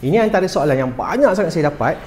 Ini antara soalan yang banyak sangat saya dapat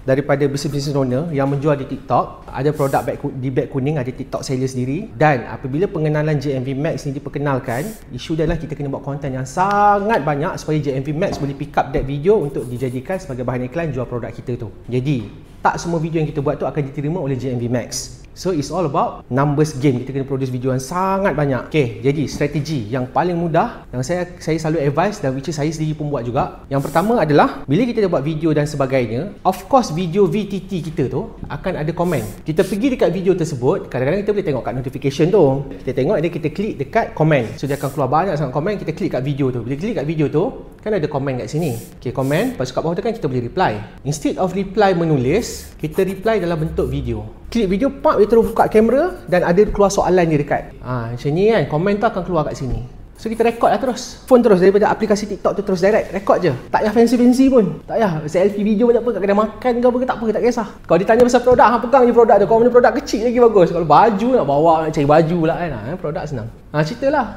daripada business owner yang menjual di TikTok. Ada produk di beg kuning, ada TikTok seller sendiri. Dan apabila pengenalan JMV Max ni diperkenalkan, isu dia adalah kita kena buat konten yang sangat banyak supaya JMV Max boleh pick up that video untuk dijadikan sebagai bahan iklan jual produk kita tu. Jadi, tak semua video yang kita buat tu akan diterima oleh JMV Max. So it's all about numbers game. Kita kena produce video yang sangat banyak. Okay, jadi strategi yang paling mudah yang saya selalu advise dan which is saya sendiri pun buat juga. Yang pertama adalah bila kita dah buat video dan sebagainya, of course video VTT kita tu akan ada komen. Kita pergi dekat video tersebut, kadang-kadang kita boleh tengok kat notification tu. Kita tengok dia, kita klik dekat komen. So dia akan keluar banyak sangat komen, kita klik kat video tu. Bila klik kat video tu, kan ada komen kat sini. Okay, komen, lepas kat bawah tu kan kita boleh reply. Instead of reply menulis, kita reply dalam bentuk video. Klik video, pak, dia terus buka kamera dan ada keluar soalan dia dekat. Macam ni kan, komen tu akan keluar kat sini. So kita record lah terus. Phone terus daripada aplikasi TikTok tu terus direct. Record je. Tak payah fancy-fancy pun. Tak payah selfie video banyak apa kat kedai makan ke apa ke, tak apa, tak kisah. Kalau ditanya pasal produk, pegang je produk tu. Kalau punya produk kecil lagi bagus. Kalau baju nak bawa, nak cari baju pula kan. Produk senang. Ceritalah.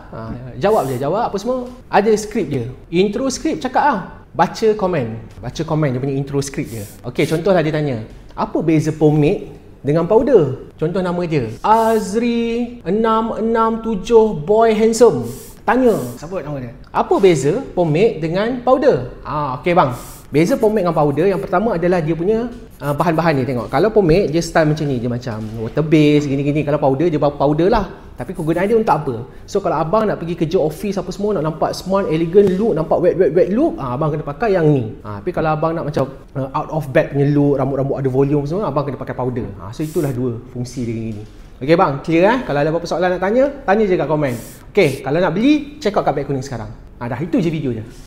Jawab je, jawab apa semua. Ada skrip je. Intro skrip cakap lah. Baca komen. Baca komen dia punya intro skrip je. Okey, contohlah dia tanya, apa beza pomade dengan powder? Contoh nama dia, Azri 667 Boy Handsome. Tanya, sebut nama dia. Apa beza pomade dengan powder? Okey bang. Beza pomade dengan powder, yang pertama adalah dia punya bahan-bahan ni. Tengok, kalau pomade dia style macam ni, dia macam water base gini-gini. Kalau powder dia powder lah. Tapi kegunaan dia untuk apa? So kalau abang nak pergi kerja office apa semua, nak nampak smart, elegant look, nampak wet look, abang kena pakai yang ni. Tapi kalau abang nak macam out of bed punya look, rambut-rambut ada volume semua, abang kena pakai powder. So itulah dua fungsi dia gini. Okey bang, clear Kalau ada apa-apa soalan nak tanya, tanya je kat komen. Okey, kalau nak beli, check out kat beg kuning sekarang. Dah, itu je video je.